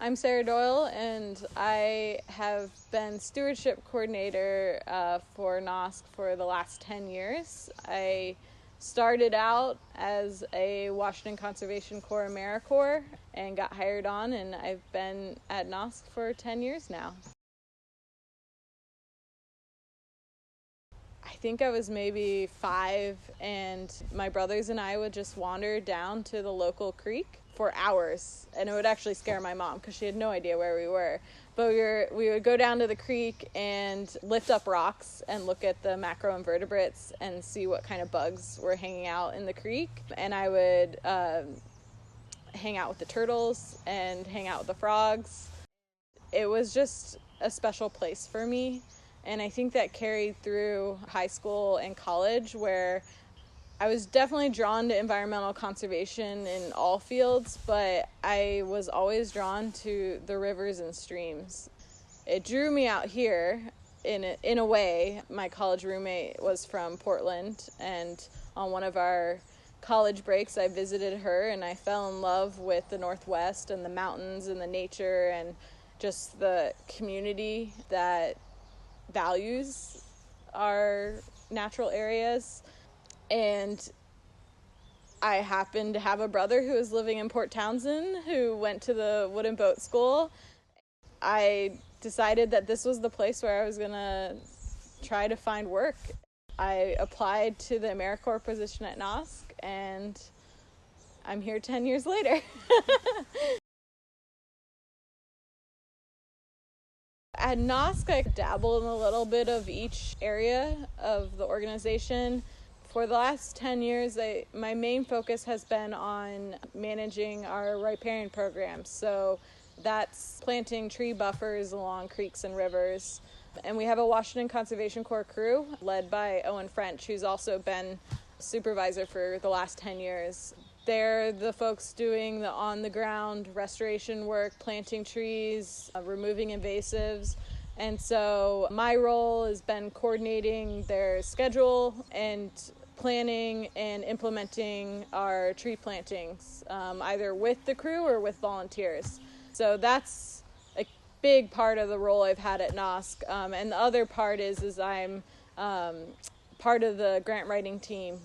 I'm Sarah Doyle, and I have been stewardship coordinator for NOSC for the last 10 years. I started out as a Washington Conservation Corps AmeriCorps and got hired on, and I've been at NOSC for 10 years now. I think I was maybe 5, and my brothers and I would just wander down to the local creek for hours, and it would actually scare my mom because she had no idea where we were. But we would go down to the creek and lift up rocks and look at the macroinvertebrates and see what kind of bugs were hanging out in the creek. And I would hang out with the turtles and hang out with the frogs. It was just a special place for me. And I think that carried through high school and college, where I was definitely drawn to environmental conservation in all fields, but I was always drawn to the rivers and streams. It drew me out here in a way. My college roommate was from Portland, and on one of our college breaks I visited her, and I fell in love with the Northwest and the mountains and the nature and just the community that values our natural areas. And I happened to have a brother who was living in Port Townsend who went to the Wooden Boat School. I decided that this was the place where I was going to try to find work. I applied to the AmeriCorps position at NOSC, and I'm here 10 years later. At NOSC, I dabbled in a little bit of each area of the organization. For the last 10 years, my main focus has been on managing our riparian programs. So that's planting tree buffers along creeks and rivers. And we have a Washington Conservation Corps crew led by Owen French, who's also been supervisor for the last 10 years. They're the folks doing the on-the-ground restoration work, planting trees, removing invasives. And so my role has been coordinating their schedule and planning and implementing our tree plantings, either with the crew or with volunteers. So that's a big part of the role I've had at NOSC. And the other part is I'm part of the grant writing team.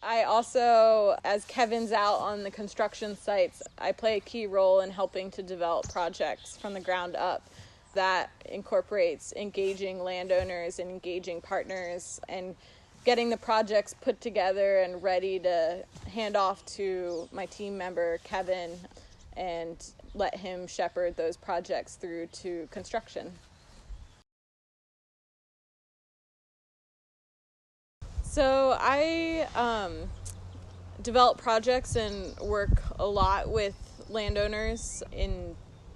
I also, as Kevin's out on the construction sites, I play a key role in helping to develop projects from the ground up. That incorporates engaging landowners and engaging partners and getting the projects put together and ready to hand off to my team member, Kevin, and let him shepherd those projects through to construction. So I develop projects and work a lot with landowners in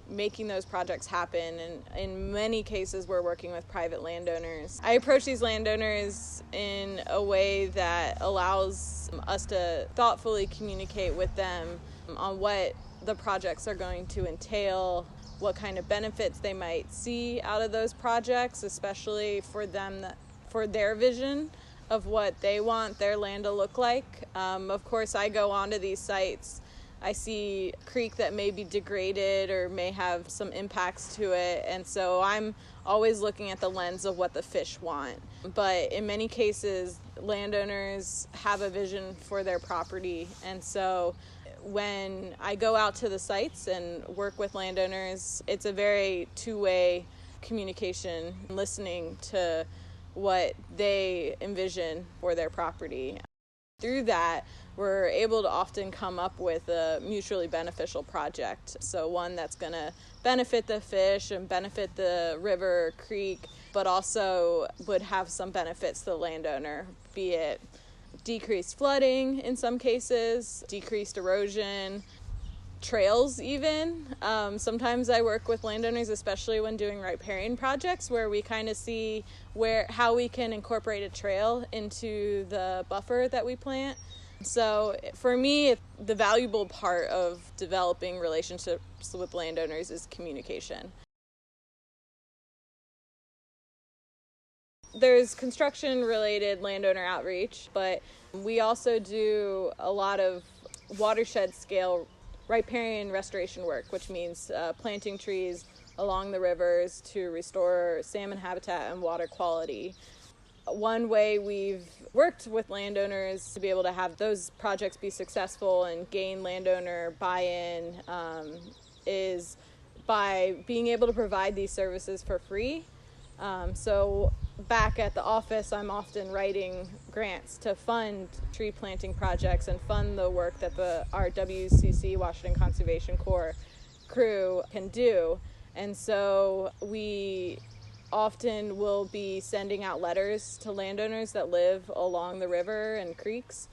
making those projects happen, and in many cases we're working with private landowners. I approach these landowners in a way that allows us to thoughtfully communicate with them on what the projects are going to entail, what kind of benefits they might see out of those projects, especially for them, for their vision of what they want their land to look like. Of course, I go onto these sites, I see a creek that may be degraded or may have some impacts to it, and so I'm always looking at the lens of what the fish want. But in many cases, landowners have a vision for their property, and so when I go out to the sites and work with landowners, it's a very two-way communication, listening to what they envision for their property. Through that, we're able to often come up with a mutually beneficial project. So one that's going to benefit the fish and benefit the river or creek, but also would have some benefits to the landowner, be it decreased flooding in some cases, decreased erosion, trails even. Sometimes I work with landowners, especially when doing riparian projects, where we kind of see how we can incorporate a trail into the buffer that we plant. So for me, the valuable part of developing relationships with landowners is communication. There's construction-related landowner outreach, but we also do a lot of watershed scale riparian restoration work, which means planting trees along the rivers to restore salmon habitat and water quality. One way we've worked with landowners to be able to have those projects be successful and gain landowner buy-in is by being able to provide these services for free. So back at the office, I'm often writing grants to fund tree planting projects and fund the work that our WCC, Washington Conservation Corps crew can do. And so we often will be sending out letters to landowners that live along the river and creeks,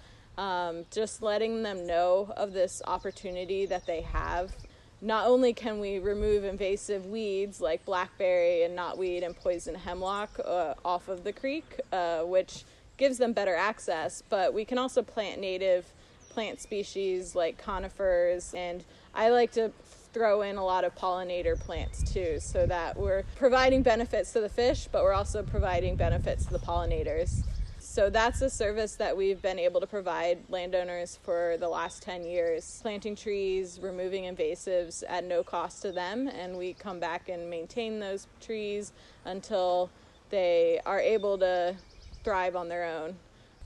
just letting them know of this opportunity that they have. Not only can we remove invasive weeds like blackberry and knotweed and poison hemlock off of the creek, which gives them better access, but we can also plant native plant species like conifers, and I like to throw in a lot of pollinator plants too, so that we're providing benefits to the fish, but we're also providing benefits to the pollinators. So that's a service that we've been able to provide landowners for the last 10 years, planting trees, removing invasives at no cost to them, and we come back and maintain those trees until they are able to thrive on their own.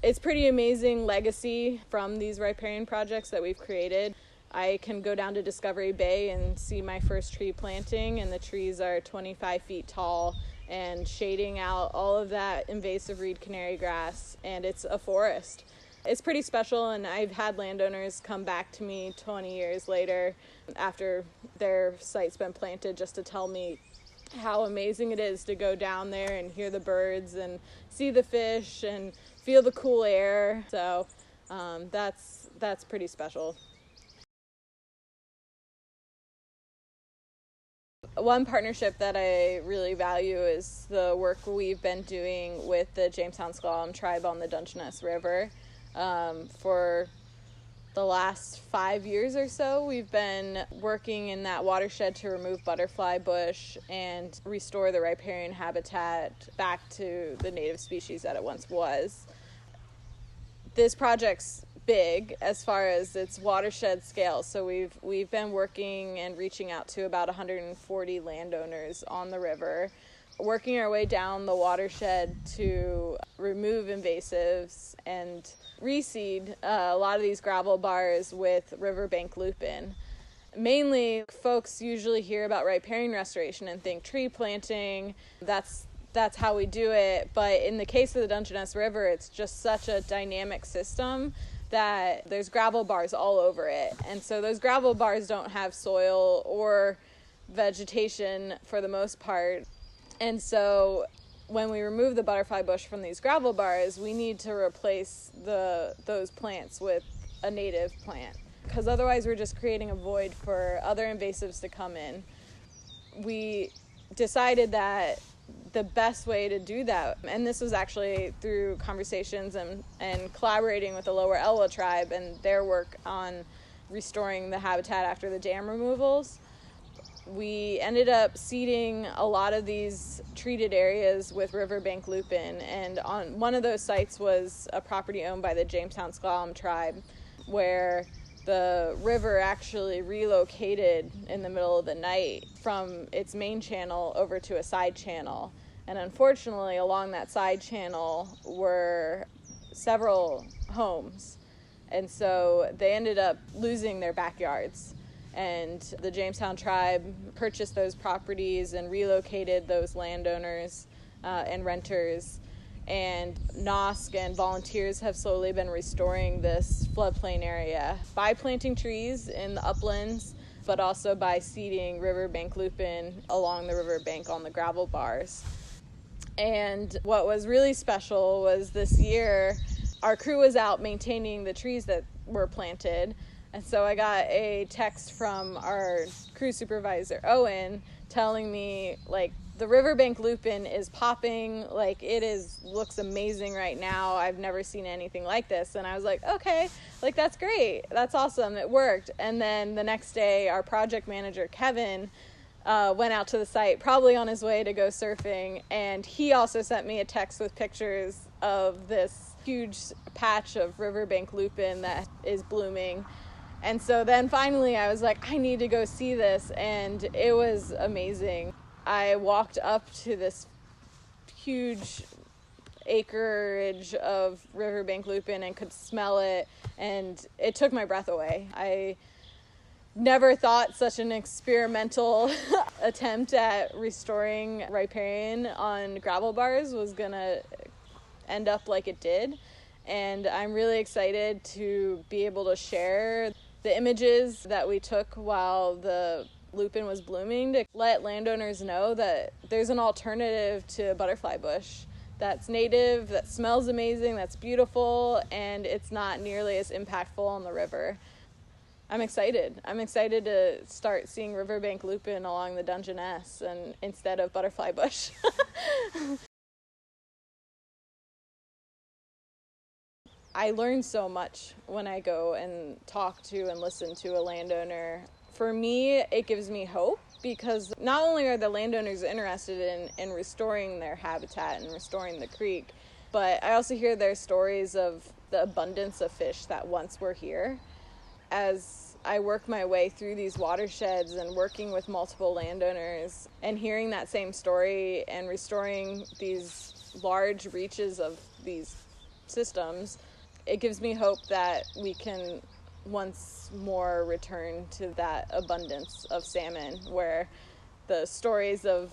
It's pretty amazing legacy from these riparian projects that we've created. I can go down to Discovery Bay and see my first tree planting, and the trees are 25 feet tall and shading out all of that invasive reed canary grass, and it's a forest. It's pretty special, and I've had landowners come back to me 20 years later after their site's been planted just to tell me how amazing it is to go down there and hear the birds and see the fish and feel the cool air. So that's pretty special. One partnership that I really value is the work we've been doing with the Jamestown Squam tribe on the Dungeness River. For the last 5 years or so, we've been working in that watershed to remove butterfly bush and restore the riparian habitat back to the native species that it once was. This project's big as far as its watershed scale, so we've been working and reaching out to about 140 landowners on the river, working our way down the watershed to remove invasives and reseed a lot of these gravel bars with riverbank lupin. Mainly, folks usually hear about riparian restoration and think tree planting. That's how we do it, but in the case of the Dungeness River, it's just such a dynamic system that there's gravel bars all over it. And so those gravel bars don't have soil or vegetation for the most part. And so when we remove the butterfly bush from these gravel bars, we need to replace those plants with a native plant, because otherwise we're just creating a void for other invasives to come in. We decided that the best way to do that, and this was actually through conversations and collaborating with the Lower Elwha tribe and their work on restoring the habitat after the dam removals, we ended up seeding a lot of these treated areas with riverbank lupin, and on one of those sites was a property owned by the Jamestown Squam tribe, where the river actually relocated in the middle of the night from its main channel over to a side channel. And unfortunately, along that side channel were several homes. And so they ended up losing their backyards. And the Jamestown tribe purchased those properties and relocated those landowners and renters. And NOSC and volunteers have slowly been restoring this floodplain area by planting trees in the uplands, but also by seeding riverbank lupin along the riverbank on the gravel bars. And what was really special was this year, our crew was out maintaining the trees that were planted. And so I got a text from our crew supervisor, Owen, telling me, like, the riverbank lupin is popping, like looks amazing right now. I've never seen anything like this. And I was like, okay, like that's great. That's awesome. It worked. And then the next day, our project manager, Kevin, went out to the site, probably on his way to go surfing. And he also sent me a text with pictures of this huge patch of riverbank lupin that is blooming. And so then finally I was like, I need to go see this, and it was amazing. I walked up to this huge acreage of riverbank lupin and could smell it, and it took my breath away. I never thought such an experimental attempt at restoring riparian on gravel bars was gonna end up like it did. And I'm really excited to be able to share the images that we took while the lupin was blooming, to let landowners know that there's an alternative to butterfly bush that's native, that smells amazing, that's beautiful, and it's not nearly as impactful on the river. I'm excited. I'm excited to start seeing riverbank lupin along the Dungeness and instead of butterfly bush. I learn so much when I go and talk to and listen to a landowner. For me, it gives me hope, because not only are the landowners interested in restoring their habitat and restoring the creek, but I also hear their stories of the abundance of fish that once were here. As I work my way through these watersheds and working with multiple landowners and hearing that same story and restoring these large reaches of these systems, it gives me hope that we can once more return to that abundance of salmon, where the stories of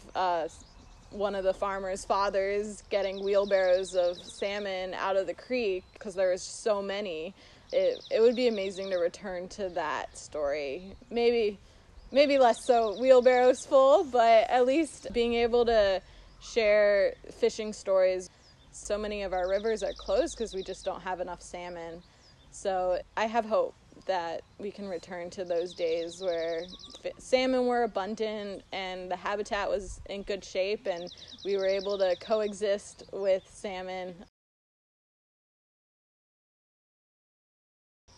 one of the farmers' fathers getting wheelbarrows of salmon out of the creek because there was so many. It would be amazing to return to that story. Maybe less so wheelbarrows full, but at least being able to share fishing stories. So many of our rivers are closed because we just don't have enough salmon. So I have hope that we can return to those days where salmon were abundant and the habitat was in good shape and we were able to coexist with salmon.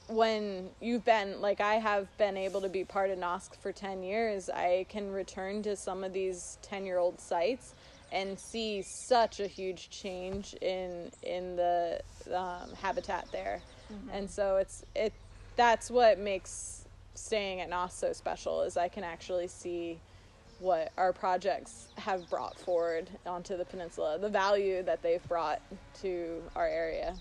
When you've been, like I have been able to be part of NOSC for 10 years, I can return to some of these 10-year-old sites and see such a huge change in the habitat there. Mm-hmm. And so that's what makes staying at NOSC so special, is I can actually see what our projects have brought forward onto the peninsula, the value that they've brought to our area.